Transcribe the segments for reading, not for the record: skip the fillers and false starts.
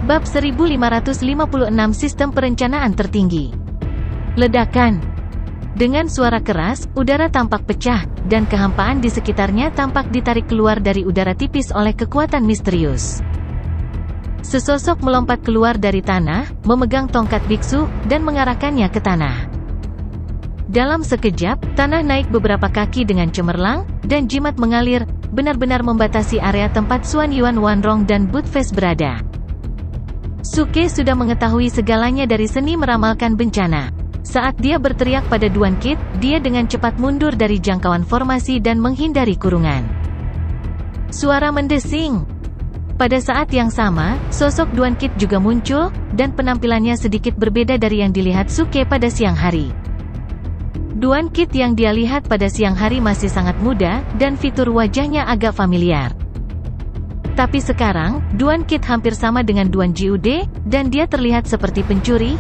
Bab 1556 Sistem Perencanaan Tertinggi. Ledakan. Dengan suara keras, udara tampak pecah, dan kehampaan di sekitarnya tampak ditarik keluar dari udara tipis oleh kekuatan misterius. Sesosok melompat keluar dari tanah, memegang tongkat biksu, dan mengarahkannya ke tanah. Dalam sekejap, tanah naik beberapa kaki dengan cemerlang, dan jimat mengalir, benar-benar membatasi area tempat Xuan Yuan Wanrong dan Buttface berada. Suke sudah mengetahui segalanya dari seni meramalkan bencana. Saat dia berteriak pada Duan Qit, dia dengan cepat mundur dari jangkauan formasi dan menghindari kurungan. Suara mendesing. Pada saat yang sama, sosok Duan Qit juga muncul, dan penampilannya sedikit berbeda dari yang dilihat Suke pada siang hari. Duan Qit yang dia lihat pada siang hari masih sangat muda, dan fitur wajahnya agak familiar. Tapi sekarang, Duan Qit hampir sama dengan Duan Jiude, dan dia terlihat seperti pencuri.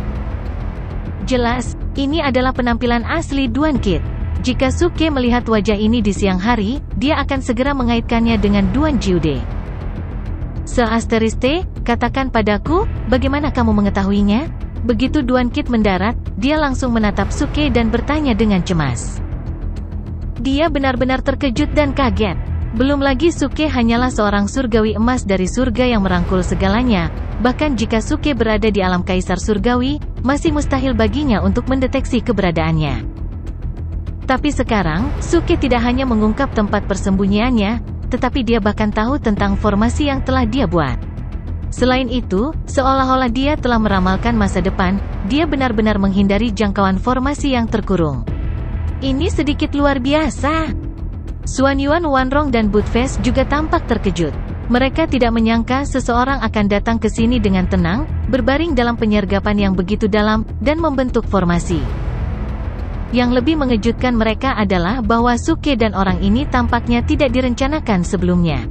Jelas, ini adalah penampilan asli Duan Qit. Jika Suke melihat wajah ini di siang hari, dia akan segera mengaitkannya dengan Duan Jiude. Seasteriste, katakan padaku, bagaimana kamu mengetahuinya? Begitu Duan Qit mendarat, dia langsung menatap Suke dan bertanya dengan cemas. Dia benar-benar terkejut dan kaget. Belum lagi Suke hanyalah seorang surgawi emas dari surga yang merangkul segalanya, bahkan jika Suke berada di alam kaisar surgawi, masih mustahil baginya untuk mendeteksi keberadaannya. Tapi sekarang, Suke tidak hanya mengungkap tempat persembunyiannya, tetapi dia bahkan tahu tentang formasi yang telah dia buat. Selain itu, seolah-olah dia telah meramalkan masa depan, dia benar-benar menghindari jangkauan formasi yang terkurung. Ini sedikit luar biasa. Xuan Yuan Wanrong dan Buttface juga tampak terkejut. Mereka tidak menyangka seseorang akan datang ke sini dengan tenang, berbaring dalam penyergapan yang begitu dalam, dan membentuk formasi. Yang lebih mengejutkan mereka adalah bahwa Suke dan orang ini tampaknya tidak direncanakan sebelumnya.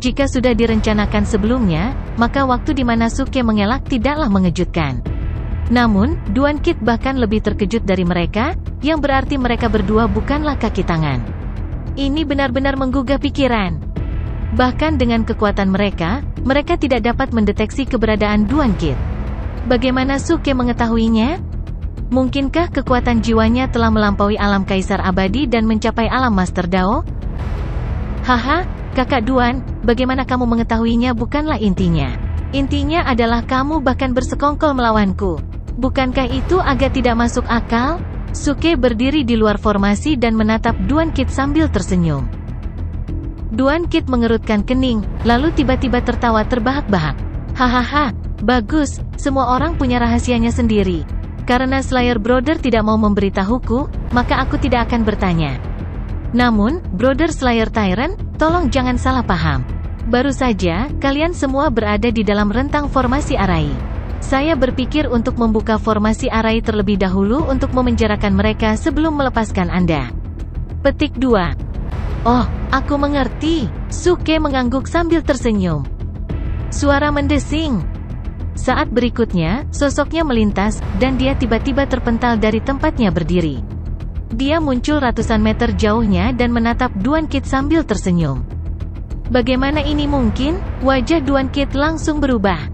Jika sudah direncanakan sebelumnya, maka waktu di mana Suke mengelak tidaklah mengejutkan. Namun, Duan Qit bahkan lebih terkejut dari mereka, yang berarti mereka berdua bukanlah kaki tangan. Ini benar-benar menggugah pikiran. Bahkan dengan kekuatan mereka tidak dapat mendeteksi keberadaan Duan Qit. Bagaimana Suke mengetahuinya? Mungkinkah kekuatan jiwanya telah melampaui alam kaisar abadi dan mencapai alam Master Dao? Haha, kakak Duan, bagaimana kamu mengetahuinya bukanlah intinya. Intinya adalah kamu bahkan bersekongkol melawanku. Bukankah itu agak tidak masuk akal? Suke berdiri di luar formasi dan menatap Duan Qit sambil tersenyum. Duan Qit mengerutkan kening, lalu tiba-tiba tertawa terbahak-bahak. Hahaha, bagus, semua orang punya rahasianya sendiri. Karena Slayer Brother tidak mau memberitahuku, maka aku tidak akan bertanya. Namun, Brother Slayer Tyrant, tolong jangan salah paham. Baru saja, kalian semua berada di dalam rentang formasi Arai. Saya berpikir untuk membuka formasi Arai terlebih dahulu untuk memenjarakan mereka sebelum melepaskan Anda. Petik 2. Oh, aku mengerti. Suke mengangguk sambil tersenyum. Suara mendesing. Saat berikutnya, sosoknya melintas, dan dia tiba-tiba terpental dari tempatnya berdiri. Dia muncul ratusan meter jauhnya dan menatap Duan Qit sambil tersenyum. Bagaimana ini mungkin? Wajah Duan Qit langsung berubah.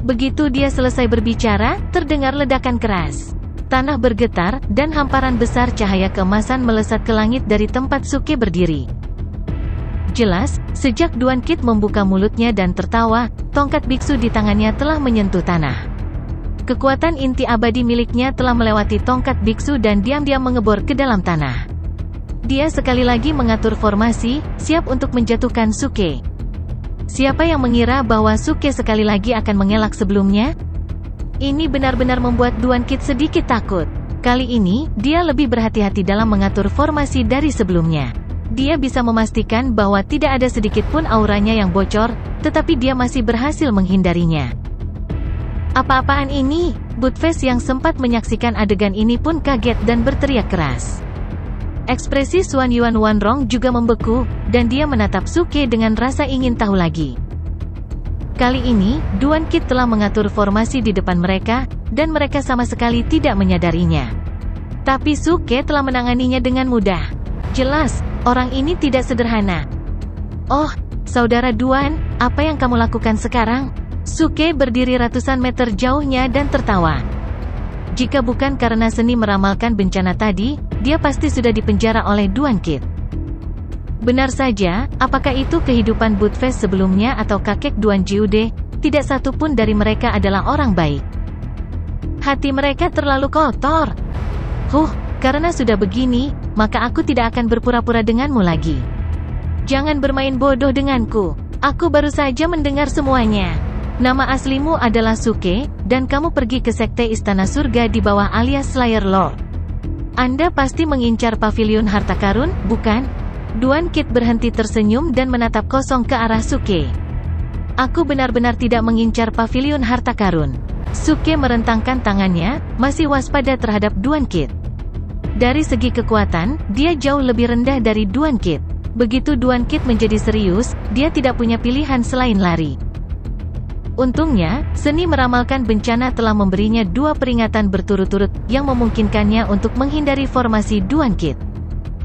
Begitu dia selesai berbicara, terdengar ledakan keras. Tanah bergetar, dan hamparan besar cahaya keemasan melesat ke langit dari tempat Suke berdiri. Jelas, sejak Duan Qit membuka mulutnya dan tertawa, tongkat biksu di tangannya telah menyentuh tanah. Kekuatan inti abadi miliknya telah melewati tongkat biksu dan diam-diam mengebor ke dalam tanah. Dia sekali lagi mengatur formasi, siap untuk menjatuhkan Suke. Siapa yang mengira bahwa Suke sekali lagi akan mengelak sebelumnya? Ini benar-benar membuat Duan Qit sedikit takut. Kali ini, dia lebih berhati-hati dalam mengatur formasi dari sebelumnya. Dia bisa memastikan bahwa tidak ada sedikit pun auranya yang bocor, tetapi dia masih berhasil menghindarinya. Apa-apaan ini? Buttface yang sempat menyaksikan adegan ini pun kaget dan berteriak keras. Ekspresi Xuan Yuan Wanrong juga membeku, dan dia menatap Suke dengan rasa ingin tahu lagi. Kali ini, Duan Qit telah mengatur formasi di depan mereka, dan mereka sama sekali tidak menyadarinya. Tapi Suke telah menanganinya dengan mudah. Jelas, orang ini tidak sederhana. Oh, saudara Duan, apa yang kamu lakukan sekarang? Suke berdiri ratusan meter jauhnya dan tertawa. Jika bukan karena seni meramalkan bencana tadi, dia pasti sudah dipenjara oleh Duan Kit. Benar saja, apakah itu kehidupan Budfest sebelumnya atau kakek Duan Jiude, tidak satu pun dari mereka adalah orang baik. Hati mereka terlalu kotor. Karena sudah begini, maka aku tidak akan berpura-pura denganmu lagi. Jangan bermain bodoh denganku. Aku baru saja mendengar semuanya. Nama aslimu adalah Suke, dan kamu pergi ke sekte Istana Surga di bawah alias Slayer Lord. Anda pasti mengincar pavilion harta karun, bukan? Duan Kit berhenti tersenyum dan menatap kosong ke arah Suke. Aku benar-benar tidak mengincar pavilion harta karun. Suke merentangkan tangannya, masih waspada terhadap Duan Kit. Dari segi kekuatan, dia jauh lebih rendah dari Duan Kit. Begitu Duan Kit menjadi serius, dia tidak punya pilihan selain lari. Untungnya, seni meramalkan bencana telah memberinya 2 peringatan berturut-turut, yang memungkinkannya untuk menghindari formasi Duan Kit.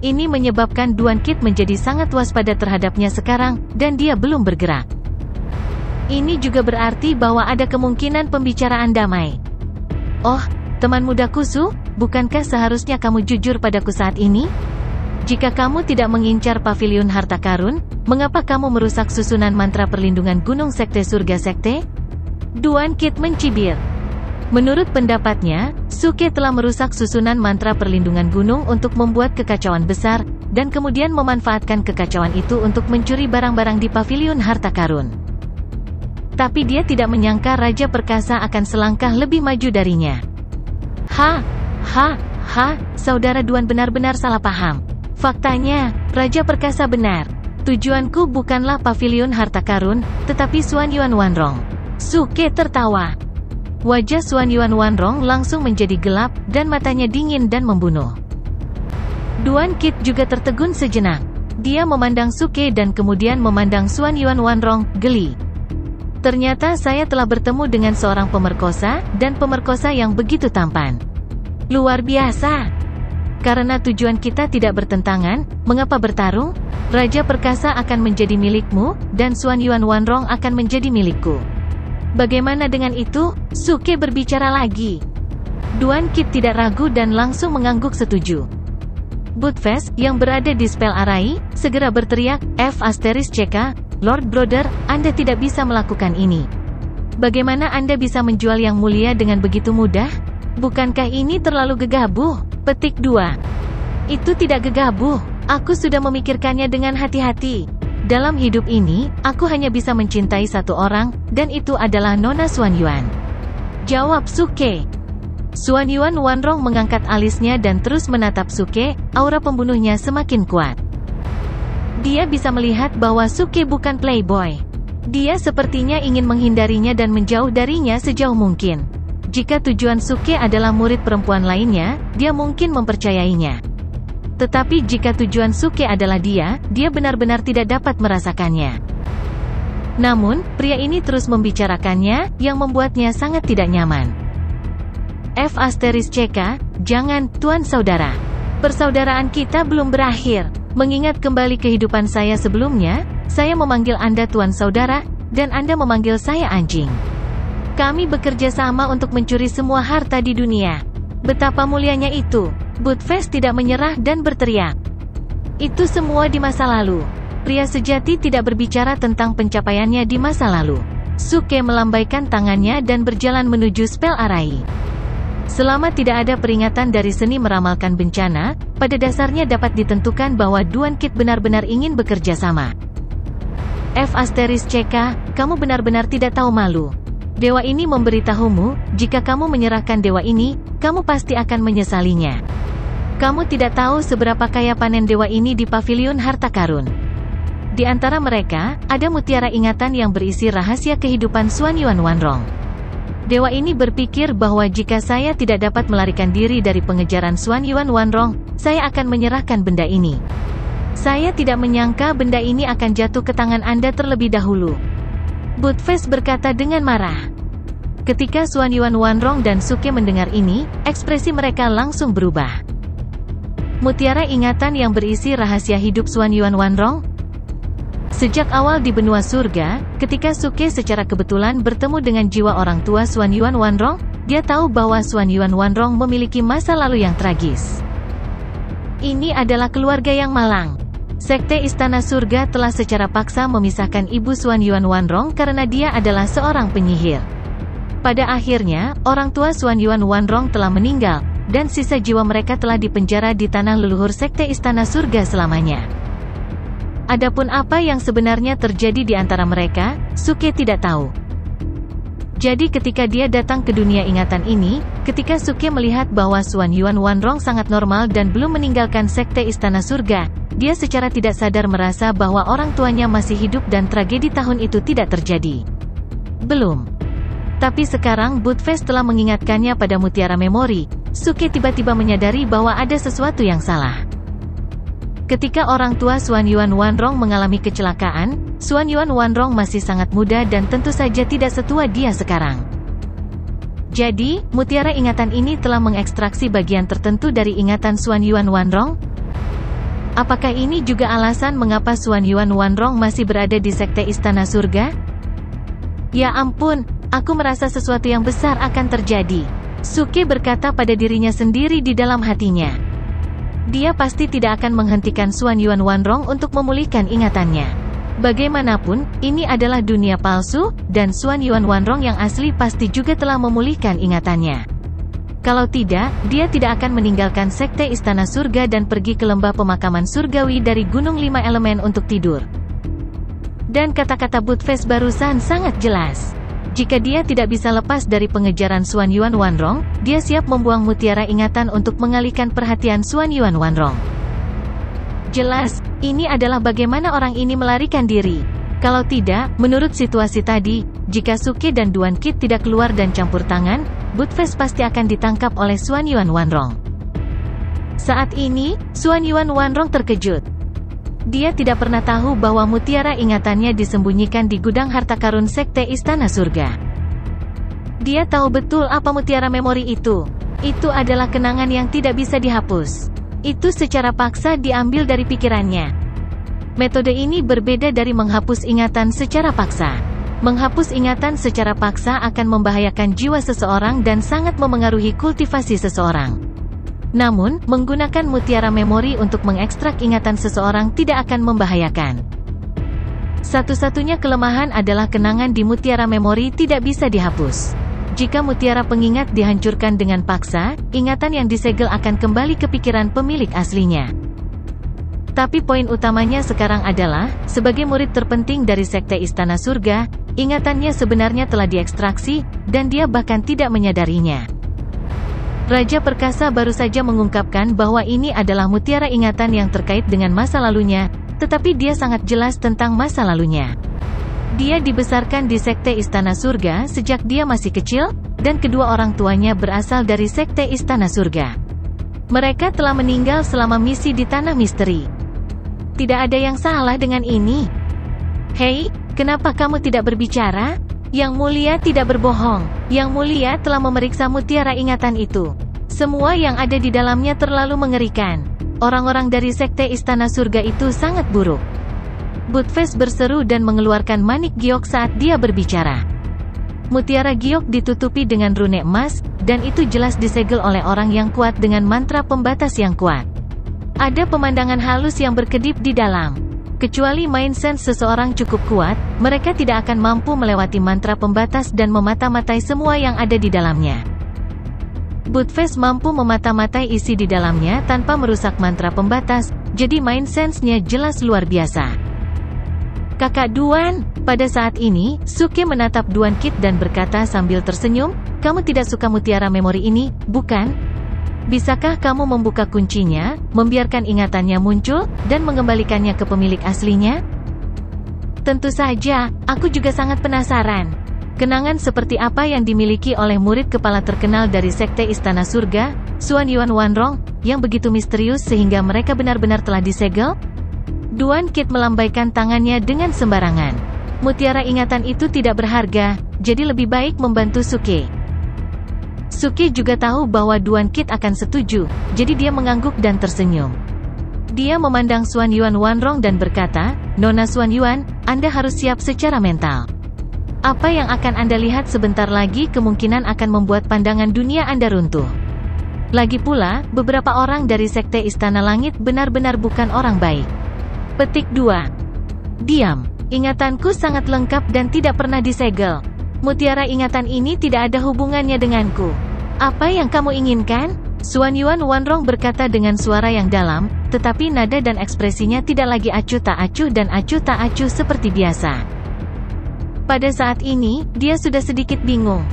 Ini menyebabkan Duan Kit menjadi sangat waspada terhadapnya sekarang, dan dia belum bergerak. Ini juga berarti bahwa ada kemungkinan pembicaraan damai. Oh, teman mudaku Su, bukankah seharusnya kamu jujur padaku saat ini? Jika kamu tidak mengincar pavilion harta karun, mengapa kamu merusak susunan mantra perlindungan gunung sekte surga sekte? Duan Kit mencibir. Menurut pendapatnya, Suke telah merusak susunan mantra perlindungan gunung untuk membuat kekacauan besar, dan kemudian memanfaatkan kekacauan itu untuk mencuri barang-barang di pavilion harta karun. Tapi dia tidak menyangka Raja Perkasa akan selangkah lebih maju darinya. Saudara Duan benar-benar salah paham. Faktanya, Raja Perkasa benar. Tujuanku bukanlah pavilion harta karun, tetapi Xuan Yuan Wanrong. Suke tertawa. Wajah Xuan Yuan Wanrong langsung menjadi gelap, dan matanya dingin dan membunuh. Duan Kit juga tertegun sejenak. Dia memandang Suke dan kemudian memandang Xuan Yuan Wanrong, geli. Ternyata saya telah bertemu dengan seorang pemerkosa, dan pemerkosa yang begitu tampan. Luar biasa. Karena tujuan kita tidak bertentangan, mengapa bertarung? Raja Perkasa akan menjadi milikmu, dan Xuan Yuan Wanrong akan menjadi milikku. Bagaimana dengan itu? Suke berbicara lagi. Duan Kit tidak ragu dan langsung mengangguk setuju. Budfest, yang berada di Spell Arai, segera berteriak, F***CK, Lord Brother, Anda tidak bisa melakukan ini. Bagaimana Anda bisa menjual yang mulia dengan begitu mudah? Bukankah ini terlalu gegabah? Petik 2. Itu tidak gegabah. Aku sudah memikirkannya dengan hati-hati. Dalam hidup ini, aku hanya bisa mencintai satu orang, dan itu adalah Nona Xuan Yuan. Jawab Suke. Xuan Yuan Wanrong mengangkat alisnya dan terus menatap Suke, aura pembunuhnya semakin kuat. Dia bisa melihat bahwa Suke bukan playboy. Dia sepertinya ingin menghindarinya dan menjauh darinya sejauh mungkin. Jika tujuan Suke adalah murid perempuan lainnya, dia mungkin mempercayainya. Tetapi jika tujuan Suke adalah dia benar-benar tidak dapat merasakannya. Namun, pria ini terus membicarakannya, yang membuatnya sangat tidak nyaman. F***CK, jangan, Tuan Saudara. Persaudaraan kita belum berakhir. Mengingat kembali kehidupan saya sebelumnya, saya memanggil Anda Tuan Saudara, dan Anda memanggil saya anjing. Kami bekerja sama untuk mencuri semua harta di dunia. Betapa mulianya itu. Budfest tidak menyerah dan berteriak. Itu semua di masa lalu. Pria sejati tidak berbicara tentang pencapaiannya di masa lalu. Suke melambaikan tangannya dan berjalan menuju Spell Arai. Selama tidak ada peringatan dari seni meramalkan bencana, pada dasarnya dapat ditentukan bahwa Duan Kit benar-benar ingin bekerja sama. F***CK, kamu benar-benar tidak tahu malu. Dewa ini memberitahumu, jika kamu menyerahkan dewa ini, kamu pasti akan menyesalinya. Kamu tidak tahu seberapa kaya panen dewa ini di pavilion harta karun. Di antara mereka, ada mutiara ingatan yang berisi rahasia kehidupan Xuan Yuan Wanrong. Dewa ini berpikir bahwa jika saya tidak dapat melarikan diri dari pengejaran Xuan Yuan Wanrong, saya akan menyerahkan benda ini. Saya tidak menyangka benda ini akan jatuh ke tangan Anda terlebih dahulu. Budfest berkata dengan marah. Ketika Xuan Yuan Wanrong dan Suke mendengar ini, ekspresi mereka langsung berubah. Mutiara ingatan yang berisi rahasia hidup Xuan Yuan Wanrong? Sejak awal di benua surga, ketika Suke secara kebetulan bertemu dengan jiwa orang tua Xuan Yuan Wanrong, dia tahu bahwa Xuan Yuan Wanrong memiliki masa lalu yang tragis. Ini adalah keluarga yang malang. Sekte Istana Surga telah secara paksa memisahkan ibu Xuan Yuan Wanrong karena dia adalah seorang penyihir. Pada akhirnya, orang tua Xuan Yuan Wanrong telah meninggal, dan sisa jiwa mereka telah dipenjara di tanah leluhur Sekte Istana Surga selamanya. Adapun apa yang sebenarnya terjadi di antara mereka, Suke tidak tahu. Jadi ketika dia datang ke dunia ingatan ini, ketika Suke melihat bahwa Xuan Yuan Wanrong sangat normal dan belum meninggalkan Sekte Istana Surga, dia secara tidak sadar merasa bahwa orang tuanya masih hidup dan tragedi tahun itu tidak terjadi. Belum. Tapi sekarang Budfest telah mengingatkannya pada mutiara memori, Suke tiba-tiba menyadari bahwa ada sesuatu yang salah. Ketika orang tua Xuan Yuan Wanrong mengalami kecelakaan, Xuan Yuan Wanrong masih sangat muda dan tentu saja tidak setua dia sekarang. Jadi, mutiara ingatan ini telah mengekstraksi bagian tertentu dari ingatan Xuan Yuan Wanrong? Apakah ini juga alasan mengapa Xuan Yuan Wanrong masih berada di Sekte Istana Surga? Ya ampun, aku merasa sesuatu yang besar akan terjadi. Suke berkata pada dirinya sendiri di dalam hatinya. Dia pasti tidak akan menghentikan Xuan Yuan Wanrong untuk memulihkan ingatannya. Bagaimanapun, ini adalah dunia palsu, dan Xuan Yuan Wanrong yang asli pasti juga telah memulihkan ingatannya. Kalau tidak, dia tidak akan meninggalkan Sekte Istana Surga dan pergi ke lembah pemakaman surgawi dari Gunung Lima Elemen untuk tidur. Dan kata-kata Budfest barusan sangat jelas. Jika dia tidak bisa lepas dari pengejaran Xuan Yuan Wanrong, dia siap membuang mutiara ingatan untuk mengalihkan perhatian Xuan Yuan Wanrong. Jelas, ini adalah bagaimana orang ini melarikan diri. Kalau tidak, menurut situasi tadi, jika Suke dan Duan Qit tidak keluar dan campur tangan, Budfest pasti akan ditangkap oleh Xuan Yuan Wanrong. Saat ini, Xuan Yuan Wanrong terkejut. Dia tidak pernah tahu bahwa mutiara ingatannya disembunyikan di gudang harta karun Sekte Istana Surga. Dia tahu betul apa mutiara memori itu. Itu adalah kenangan yang tidak bisa dihapus. Itu secara paksa diambil dari pikirannya. Metode ini berbeda dari menghapus ingatan secara paksa. Menghapus ingatan secara paksa akan membahayakan jiwa seseorang dan sangat memengaruhi kultivasi seseorang. Namun, menggunakan mutiara memori untuk mengekstrak ingatan seseorang tidak akan membahayakan. Satu-satunya kelemahan adalah kenangan di mutiara memori tidak bisa dihapus. Jika mutiara pengingat dihancurkan dengan paksa, ingatan yang disegel akan kembali ke pikiran pemilik aslinya. Tapi poin utamanya sekarang adalah, sebagai murid terpenting dari Sekte Istana Surga, ingatannya sebenarnya telah diekstraksi, dan dia bahkan tidak menyadarinya. Raja Perkasa baru saja mengungkapkan bahwa ini adalah mutiara ingatan yang terkait dengan masa lalunya, tetapi dia sangat jelas tentang masa lalunya. Dia dibesarkan di Sekte Istana Surga sejak dia masih kecil, dan kedua orang tuanya berasal dari Sekte Istana Surga. Mereka telah meninggal selama misi di Tanah Misteri. Tidak ada yang salah dengan ini. Hei, kenapa kamu tidak berbicara? Yang Mulia tidak berbohong. Yang Mulia telah memeriksa mutiara ingatan itu. Semua yang ada di dalamnya terlalu mengerikan. Orang-orang dari Sekte Istana Surga itu sangat buruk. Budfest berseru dan mengeluarkan manik giok saat dia berbicara. Mutiara giok ditutupi dengan rune emas, dan itu jelas disegel oleh orang yang kuat dengan mantra pembatas yang kuat. Ada pemandangan halus yang berkedip di dalam. Kecuali mind sense seseorang cukup kuat, mereka tidak akan mampu melewati mantra pembatas dan memata-matai semua yang ada di dalamnya. Budfest mampu memata-matai isi di dalamnya tanpa merusak mantra pembatas, jadi mind sense-nya jelas luar biasa. Kakak Duan, pada saat ini, Suke menatap Duan Qit dan berkata sambil tersenyum, kamu tidak suka mutiara memori ini, bukan? Bisakah kamu membuka kuncinya, membiarkan ingatannya muncul, dan mengembalikannya ke pemilik aslinya? Tentu saja, aku juga sangat penasaran. Kenangan seperti apa yang dimiliki oleh murid kepala terkenal dari Sekte Istana Surga, Xuan Yuan Wanrong, yang begitu misterius sehingga mereka benar-benar telah disegel? Duan Qit melambaikan tangannya dengan sembarangan. Mutiara ingatan itu tidak berharga, jadi lebih baik membantu Suke. Suke juga tahu bahwa Duan Qit akan setuju, jadi dia mengangguk dan tersenyum. Dia memandang Xuan Yuan Wanrong dan berkata, "Nona Xuan Yuan, Anda harus siap secara mental. Apa yang akan Anda lihat sebentar lagi kemungkinan akan membuat pandangan dunia Anda runtuh. Lagi pula, beberapa orang dari Sekte Istana Langit benar-benar bukan orang baik." Petik 2. Diam. Ingatanku sangat lengkap dan tidak pernah disegel. Mutiara ingatan ini tidak ada hubungannya denganku. Apa yang kamu inginkan? Xuan Yuan Wanrong berkata dengan suara yang dalam, tetapi nada dan ekspresinya tidak lagi acuh tak acuh dan acuh tak acuh seperti biasa. Pada saat ini, dia sudah sedikit bingung.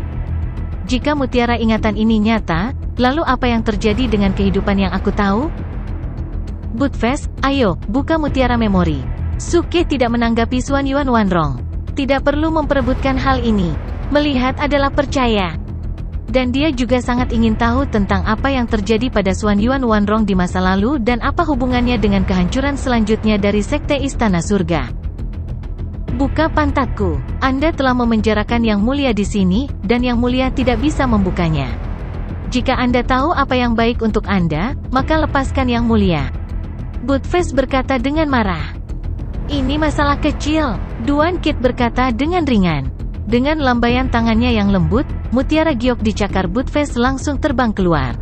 Jika mutiara ingatan ini nyata, lalu apa yang terjadi dengan kehidupan yang aku tahu? Budfest, ayo, buka mutiara memori. Suke tidak menanggapi Xuan Yuan Wanrong. Tidak perlu memperebutkan hal ini. Melihat adalah percaya. Dan dia juga sangat ingin tahu tentang apa yang terjadi pada Xuan Yuan Wanrong di masa lalu dan apa hubungannya dengan kehancuran selanjutnya dari Sekte Istana Surga. Buka pantatku. Anda telah memenjarakan Yang Mulia di sini, dan Yang Mulia tidak bisa membukanya. Jika Anda tahu apa yang baik untuk Anda, maka lepaskan Yang Mulia. Budfest berkata dengan marah. Ini masalah kecil, Duan Kit berkata dengan ringan. Dengan lambaian tangannya yang lembut, mutiara giok di cakar Budfest langsung terbang keluar.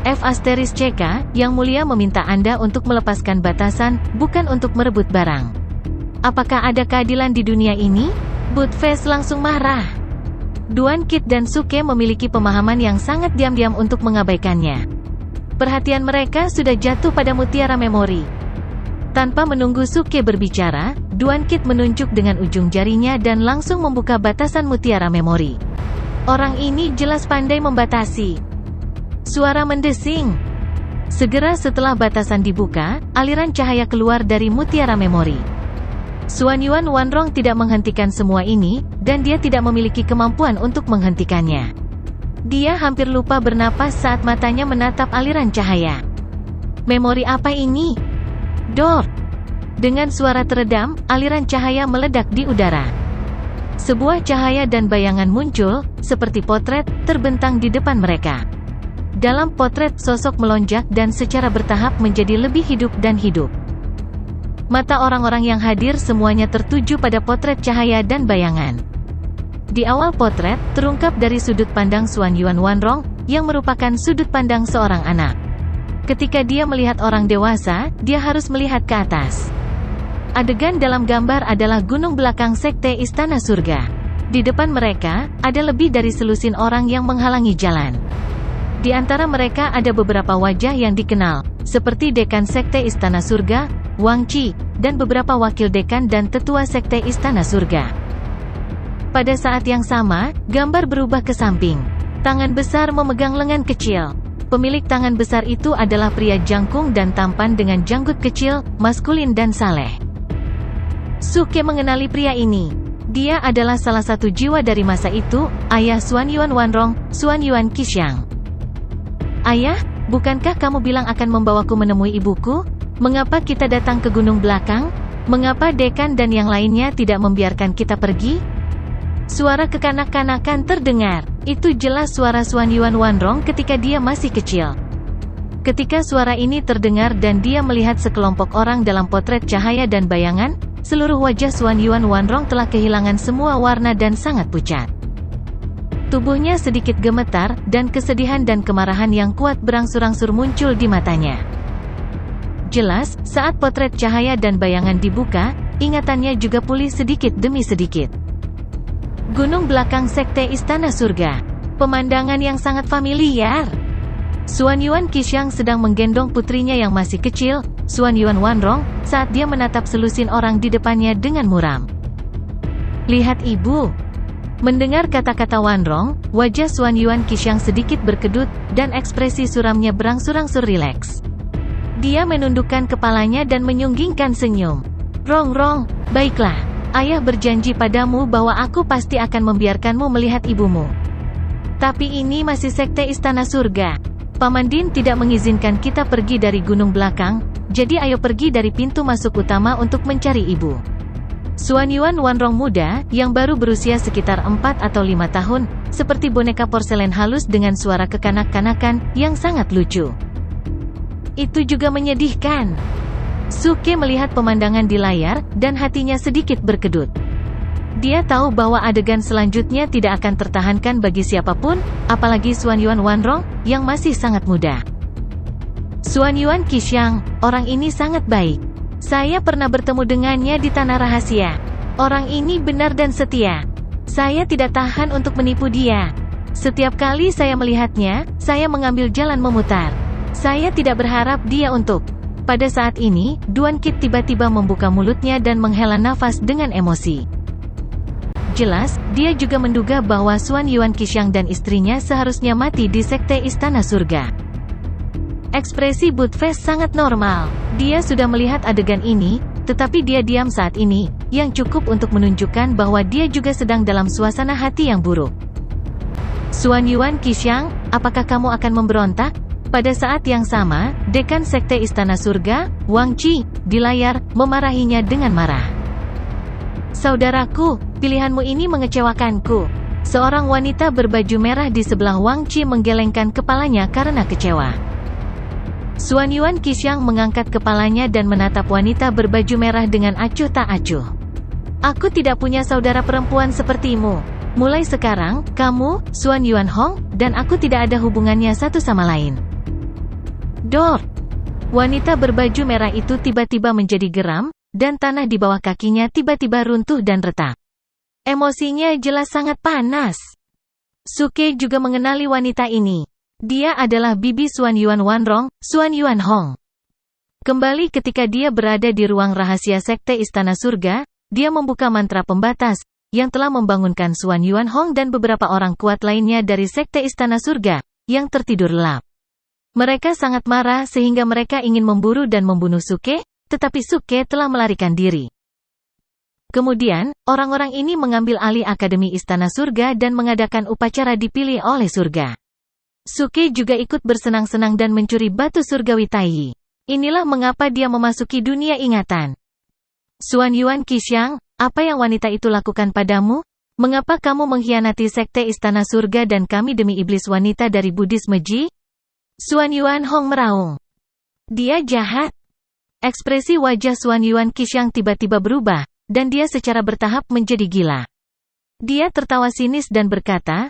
F***CK, Yang Mulia meminta Anda untuk melepaskan batasan, bukan untuk merebut barang. Apakah ada keadilan di dunia ini? Budfest langsung marah. Duan Kit dan Suke memiliki pemahaman yang sangat diam-diam untuk mengabaikannya. Perhatian mereka sudah jatuh pada mutiara memori. Tanpa menunggu Suke berbicara, Duan Kit menunjuk dengan ujung jarinya dan langsung membuka batasan mutiara memori. Orang ini jelas pandai membatasi. Suara mendesing. Segera setelah batasan dibuka, aliran cahaya keluar dari mutiara memori. Xuan Yuan Wanrong tidak menghentikan semua ini, dan dia tidak memiliki kemampuan untuk menghentikannya. Dia hampir lupa bernapas saat matanya menatap aliran cahaya. Memori apa ini? Dor! Dengan suara teredam, aliran cahaya meledak di udara. Sebuah cahaya dan bayangan muncul, seperti potret, terbentang di depan mereka. Dalam potret, sosok melonjak dan secara bertahap menjadi lebih hidup dan hidup. Mata orang-orang yang hadir semuanya tertuju pada potret cahaya dan bayangan. Di awal potret, terungkap dari sudut pandang Xuan Yuan Wanrong, yang merupakan sudut pandang seorang anak. Ketika dia melihat orang dewasa, dia harus melihat ke atas. Adegan dalam gambar adalah gunung belakang Sekte Istana Surga. Di depan mereka, ada lebih dari selusin orang yang menghalangi jalan. Di antara mereka ada beberapa wajah yang dikenal, seperti Dekan Sekte Istana Surga, Wang Qi, dan beberapa wakil dekan dan tetua Sekte Istana Surga. Pada saat yang sama, gambar berubah ke samping. Tangan besar memegang lengan kecil. Pemilik tangan besar itu adalah pria jangkung dan tampan dengan janggut kecil, maskulin dan saleh. Suke mengenali pria ini. Dia adalah salah satu jiwa dari masa itu, ayah Xuan Yuan Wanrong, Xuan Yuan Qixiang. Ayah, bukankah kamu bilang akan membawaku menemui ibuku? Mengapa kita datang ke gunung belakang? Mengapa dekan dan yang lainnya tidak membiarkan kita pergi? Suara kekanak-kanakan terdengar. Itu jelas suara Xuan Yuan Wanrong ketika dia masih kecil. Ketika suara ini terdengar dan dia melihat sekelompok orang dalam potret cahaya dan bayangan, seluruh wajah Xuan Yuan Wanrong telah kehilangan semua warna dan sangat pucat. Tubuhnya sedikit gemetar, dan kesedihan dan kemarahan yang kuat berangsur-angsur muncul di matanya. Jelas, saat potret cahaya dan bayangan dibuka, ingatannya juga pulih sedikit demi sedikit. Gunung belakang Sekte Istana Surga. Pemandangan yang sangat familiar. Xuan Yuan Qixiang sedang menggendong putrinya yang masih kecil, Xuan Yuan Wanrong, saat dia menatap selusin orang di depannya dengan muram. Lihat ibu. Mendengar kata-kata Wanrong, wajah Xuan Yuan Qixiang sedikit berkedut, dan ekspresi suramnya berangsur-angsur rileks. Dia menundukkan kepalanya dan menyunggingkan senyum. Rong, baiklah. Ayah berjanji padamu bahwa aku pasti akan membiarkanmu melihat ibumu. Tapi ini masih Sekte Istana Surga. Paman Din tidak mengizinkan kita pergi dari gunung belakang, jadi ayo pergi dari pintu masuk utama untuk mencari ibu. Xuan Yuan Wanrong muda, yang baru berusia sekitar 4 atau 5 tahun, seperti boneka porselen halus dengan suara kekanak-kanakan, yang sangat lucu. Itu juga menyedihkan. Suke melihat pemandangan di layar, dan hatinya sedikit berkedut. Dia tahu bahwa adegan selanjutnya tidak akan tertahankan bagi siapapun, apalagi Xuanyuan Wanrong, yang masih sangat muda. Xuanyuan Qixing, orang ini sangat baik. Saya pernah bertemu dengannya di Tanah Rahasia. Orang ini benar dan setia. Saya tidak tahan untuk menipu dia. Setiap kali saya melihatnya, saya mengambil jalan memutar. Saya tidak berharap dia untuk. Pada saat ini, Duan Qit tiba-tiba membuka mulutnya dan menghela nafas dengan emosi. Jelas, dia juga menduga bahwa Xuanyuan Qixing dan istrinya seharusnya mati di Sekte Istana Surga. Ekspresi Budfest sangat normal. Dia sudah melihat adegan ini, tetapi dia diam saat ini, yang cukup untuk menunjukkan bahwa dia juga sedang dalam suasana hati yang buruk. Xuanyuan Qixing, apakah kamu akan memberontak? Pada saat yang sama, Dekan Sekte Istana Surga, Wang Qi, di layar, memarahinya dengan marah. Saudaraku, pilihanmu ini mengecewakanku. Seorang wanita berbaju merah di sebelah Wang Qi menggelengkan kepalanya karena kecewa. Xuanyuan Qixing mengangkat kepalanya dan menatap wanita berbaju merah dengan acuh tak acuh. Aku tidak punya saudara perempuan sepertimu. Mulai sekarang, kamu, Xuanyuan Hong, dan aku tidak ada hubungannya satu sama lain. Dor! Wanita berbaju merah itu tiba-tiba menjadi geram, dan tanah di bawah kakinya tiba-tiba runtuh dan retak. Emosinya jelas sangat panas. Suke juga mengenali wanita ini. Dia adalah bibi Xuanyuan Wanrong, Xuanyuan Hong. Kembali ketika dia berada di ruang rahasia Sekte Istana Surga, dia membuka mantra pembatas, yang telah membangunkan Xuanyuan Hong dan beberapa orang kuat lainnya dari Sekte Istana Surga, yang tertidur lelap. Mereka sangat marah sehingga mereka ingin memburu dan membunuh Suke, tetapi Suke telah melarikan diri. Kemudian, orang-orang ini mengambil alih Akademi Istana Surga dan mengadakan upacara dipilih oleh surga. Suke juga ikut bersenang-senang dan mencuri batu surgawi Taiyi. Inilah mengapa dia memasuki dunia ingatan. Xuanyuan Qixing, apa yang wanita itu lakukan padamu? Mengapa kamu mengkhianati Sekte Istana Surga dan kami demi iblis wanita dari Buddhisme Ji? Xuanyuan Hong meraung. Dia jahat. Ekspresi wajah Xuanyuan Qixing tiba-tiba berubah, dan dia secara bertahap menjadi gila. Dia tertawa sinis dan berkata,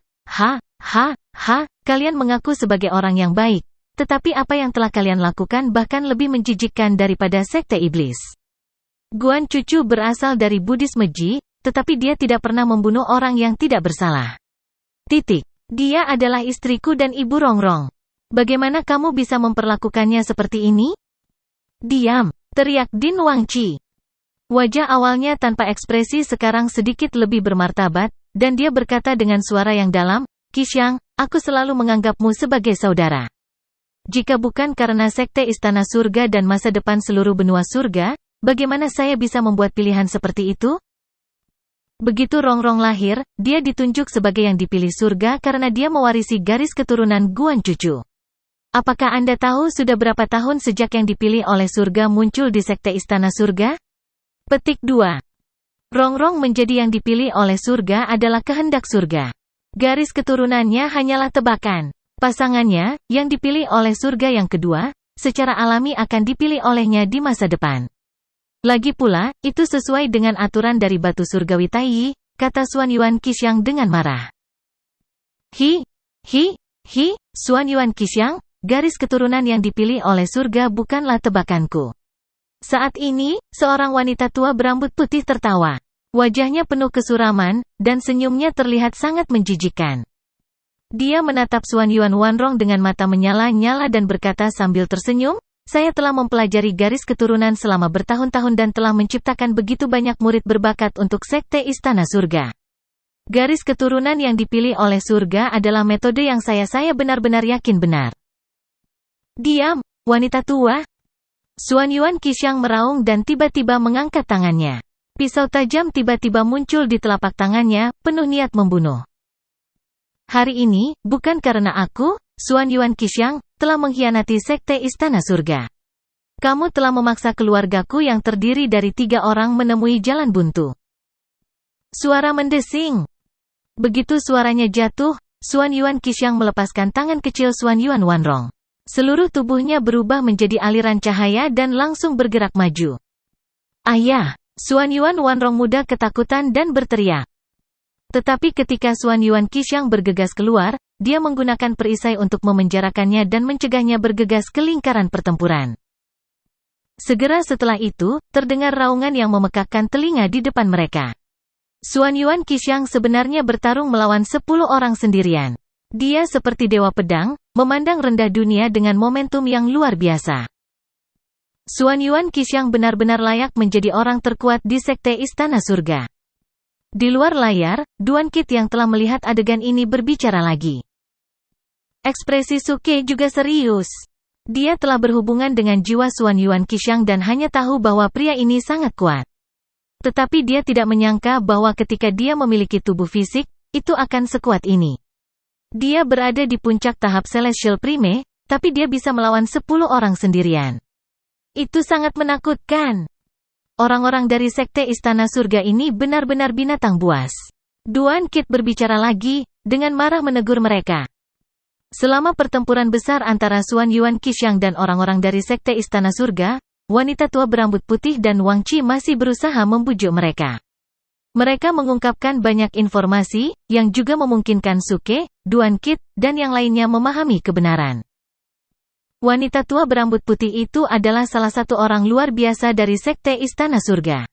kalian mengaku sebagai orang yang baik, tetapi apa yang telah kalian lakukan bahkan lebih menjijikkan daripada Sekte Iblis. Guan Cucu berasal dari Buddhisme Ji, tetapi dia tidak pernah membunuh orang yang tidak bersalah. Dia adalah istriku dan ibu Rongrong. Bagaimana kamu bisa memperlakukannya seperti ini? Diam, teriak Din Wang Qi. Wajah awalnya tanpa ekspresi sekarang sedikit lebih bermartabat, dan dia berkata dengan suara yang dalam, Qixing, aku selalu menganggapmu sebagai saudara. Jika bukan karena Sekte Istana Surga dan masa depan seluruh benua surga, bagaimana saya bisa membuat pilihan seperti itu? Begitu Rongrong lahir, dia ditunjuk sebagai yang dipilih surga karena dia mewarisi garis keturunan Guan Cucu. Apakah Anda tahu sudah berapa tahun sejak yang dipilih oleh surga muncul di Sekte Istana Surga? Petik 2. Rongrong menjadi yang dipilih oleh surga adalah kehendak surga. Garis keturunannya hanyalah tebakan. Pasangannya, yang dipilih oleh surga yang kedua, secara alami akan dipilih olehnya di masa depan. Lagi pula, itu sesuai dengan aturan dari batu surgawi Taiyi, kata Xuanyuan Qixing dengan marah. Xuanyuan Qixing, garis keturunan yang dipilih oleh surga bukanlah tebakanku. Saat ini, seorang wanita tua berambut putih tertawa. Wajahnya penuh kesuraman, dan senyumnya terlihat sangat menjijikkan. Dia menatap Xuanyuan Wanrong dengan mata menyala-nyala dan berkata sambil tersenyum, saya telah mempelajari garis keturunan selama bertahun-tahun dan telah menciptakan begitu banyak murid berbakat untuk Sekte Istana Surga. Garis keturunan yang dipilih oleh surga adalah metode yang saya benar-benar yakin benar. Diam, wanita tua. Xuanyuan Qixing meraung dan tiba-tiba mengangkat tangannya. Pisau tajam tiba-tiba muncul di telapak tangannya, penuh niat membunuh. Hari ini, bukan karena aku, Xuanyuan Qixing, telah mengkhianati Sekte Istana Surga. Kamu telah memaksa keluargaku yang terdiri dari 3 orang menemui jalan buntu. Suara mendesing. Begitu suaranya jatuh, Xuanyuan Qixing melepaskan tangan kecil Xuanyuan Wanrong. Seluruh tubuhnya berubah menjadi aliran cahaya dan langsung bergerak maju. "Ayah!" Xuan Yuan Wanrong muda ketakutan dan berteriak. Tetapi ketika Xuan Yuan Qixiang bergegas keluar, dia menggunakan perisai untuk memenjarakannya dan mencegahnya bergegas ke lingkaran pertempuran. Segera setelah itu, terdengar raungan yang memekakkan telinga di depan mereka. Xuan Yuan Qixiang sebenarnya bertarung melawan 10 orang sendirian. Dia seperti dewa pedang, memandang rendah dunia dengan momentum yang luar biasa. Xuan Yuan Qixiang benar-benar layak menjadi orang terkuat di Sekte Istana Surga. Di luar layar, Duan Qit yang telah melihat adegan ini berbicara lagi. Ekspresi Suke juga serius. Dia telah berhubungan dengan jiwa Xuan Yuan Qixiang dan hanya tahu bahwa pria ini sangat kuat. Tetapi dia tidak menyangka bahwa ketika dia memiliki tubuh fisik, itu akan sekuat ini. Dia berada di puncak tahap Celestial Prime, tapi dia bisa melawan 10 orang sendirian. Itu sangat menakutkan. Orang-orang dari Sekte Istana Surga ini benar-benar binatang buas. Duan Qit berbicara lagi, dengan marah menegur mereka. Selama pertempuran besar antara Xuan Yuan Qixiang dan orang-orang dari Sekte Istana Surga, wanita tua berambut putih dan Wang Qi masih berusaha membujuk mereka. Mereka mengungkapkan banyak informasi, yang juga memungkinkan Suke, Duan Qit, dan yang lainnya memahami kebenaran. Wanita tua berambut putih itu adalah salah satu orang luar biasa dari Sekte Istana Surga.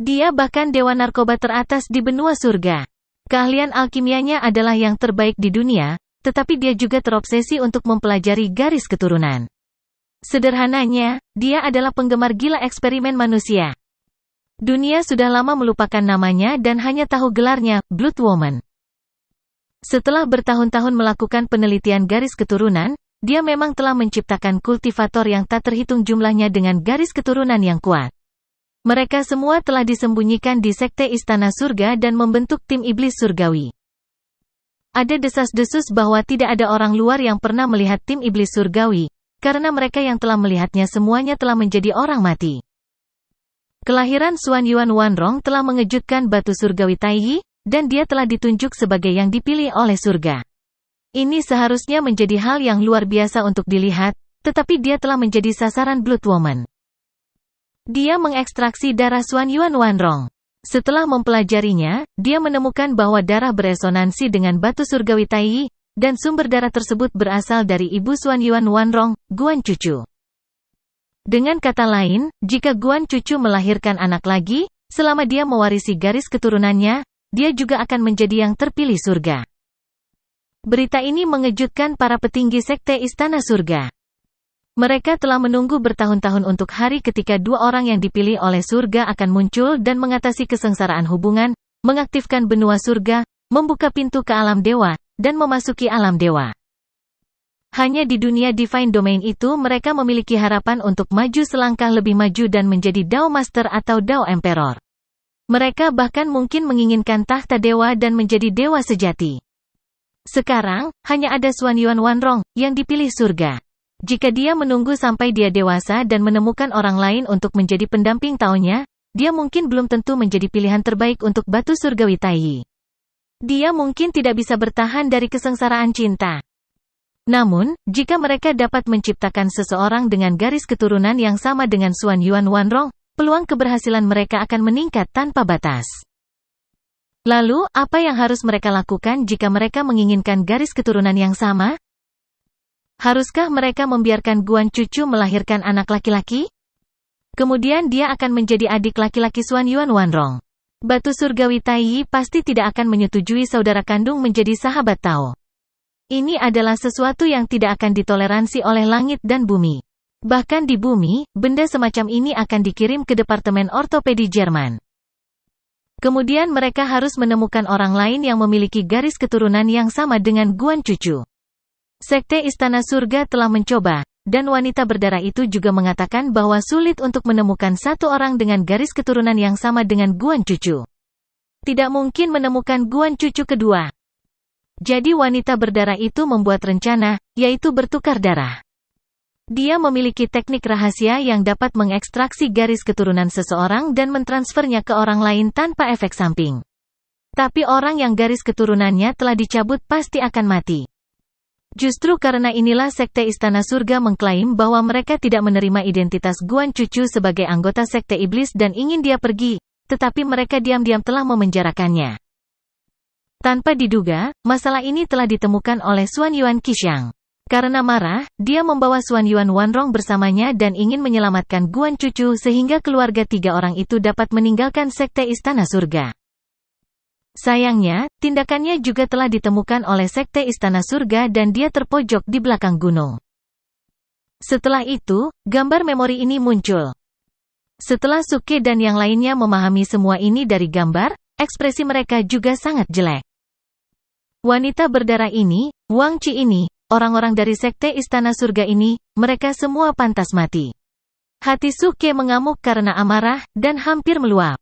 Dia bahkan dewa narkoba teratas di benua surga. Keahlian alkimianya adalah yang terbaik di dunia, tetapi dia juga terobsesi untuk mempelajari garis keturunan. Sederhananya, dia adalah penggemar gila eksperimen manusia. Dunia sudah lama melupakan namanya dan hanya tahu gelarnya, Blood Woman. Setelah bertahun-tahun melakukan penelitian garis keturunan, dia memang telah menciptakan kultivator yang tak terhitung jumlahnya dengan garis keturunan yang kuat. Mereka semua telah disembunyikan di Sekte Istana Surga dan membentuk tim iblis surgawi. Ada desas-desus bahwa tidak ada orang luar yang pernah melihat tim iblis surgawi, karena mereka yang telah melihatnya semuanya telah menjadi orang mati. Kelahiran Xuan Yuan Wanrong telah mengejutkan batu surgawi Taiyi, dan dia telah ditunjuk sebagai yang dipilih oleh surga. Ini seharusnya menjadi hal yang luar biasa untuk dilihat, tetapi dia telah menjadi sasaran Blood Woman. Dia mengekstraksi darah Xuan Yuan Wanrong. Setelah mempelajarinya, dia menemukan bahwa darah beresonansi dengan batu surgawi Taiyi, dan sumber darah tersebut berasal dari ibu Xuan Yuan Wanrong, Guan Cucu. Dengan kata lain, jika Guan Cucu melahirkan anak lagi, selama dia mewarisi garis keturunannya, dia juga akan menjadi yang terpilih surga. Berita ini mengejutkan para petinggi Sekte Istana Surga. Mereka telah menunggu bertahun-tahun untuk hari ketika dua orang yang dipilih oleh surga akan muncul dan mengatasi kesengsaraan hubungan, mengaktifkan benua surga, membuka pintu ke alam dewa, dan memasuki alam dewa. Hanya di dunia Divine Domain itu mereka memiliki harapan untuk maju selangkah lebih maju dan menjadi Dao Master atau Dao Emperor. Mereka bahkan mungkin menginginkan tahta dewa dan menjadi dewa sejati. Sekarang, hanya ada Xuan Yuan Wanrong, yang dipilih surga. Jika dia menunggu sampai dia dewasa dan menemukan orang lain untuk menjadi pendamping Taonya, dia mungkin belum tentu menjadi pilihan terbaik untuk batu surgawi Taiyi. Dia mungkin tidak bisa bertahan dari kesengsaraan cinta. Namun, jika mereka dapat menciptakan seseorang dengan garis keturunan yang sama dengan Xuan Yuan Wanrong, peluang keberhasilan mereka akan meningkat tanpa batas. Lalu, apa yang harus mereka lakukan jika mereka menginginkan garis keturunan yang sama? Haruskah mereka membiarkan Guan Cucu melahirkan anak laki-laki? Kemudian dia akan menjadi adik laki-laki Xuan Yuan Wanrong. Batu surgawi Taiyi pasti tidak akan menyetujui saudara kandung menjadi sahabat Tao. Ini adalah sesuatu yang tidak akan ditoleransi oleh langit dan bumi. Bahkan di bumi, benda semacam ini akan dikirim ke Departemen Ortopedi Jerman. Kemudian mereka harus menemukan orang lain yang memiliki garis keturunan yang sama dengan Guan Cucu. Sekte Istana Surga telah mencoba, dan wanita berdarah itu juga mengatakan bahwa sulit untuk menemukan satu orang dengan garis keturunan yang sama dengan Guan Cucu. Tidak mungkin menemukan Guan Cucu kedua. Jadi wanita berdarah itu membuat rencana, yaitu bertukar darah. Dia memiliki teknik rahasia yang dapat mengekstraksi garis keturunan seseorang dan mentransfernya ke orang lain tanpa efek samping. Tapi orang yang garis keturunannya telah dicabut pasti akan mati. Justru karena inilah Sekte Istana Surga mengklaim bahwa mereka tidak menerima identitas Guan Cucu sebagai anggota Sekte Iblis dan ingin dia pergi, tetapi mereka diam-diam telah memenjarakannya. Tanpa diduga, masalah ini telah ditemukan oleh Xuan Yuan Qixiang. Karena marah, dia membawa Xuan Yuan Wanrong bersamanya dan ingin menyelamatkan Guan Cucu sehingga keluarga 3 orang itu dapat meninggalkan Sekte Istana Surga. Sayangnya, tindakannya juga telah ditemukan oleh Sekte Istana Surga dan dia terpojok di belakang gunung. Setelah itu, gambar memori ini muncul. Setelah Suke dan yang lainnya memahami semua ini dari gambar, ekspresi mereka juga sangat jelek. Wanita berdarah ini, Wang Qi ini, orang-orang dari Sekte Istana Surga ini, mereka semua pantas mati. Hati Suke mengamuk karena amarah, dan hampir meluap.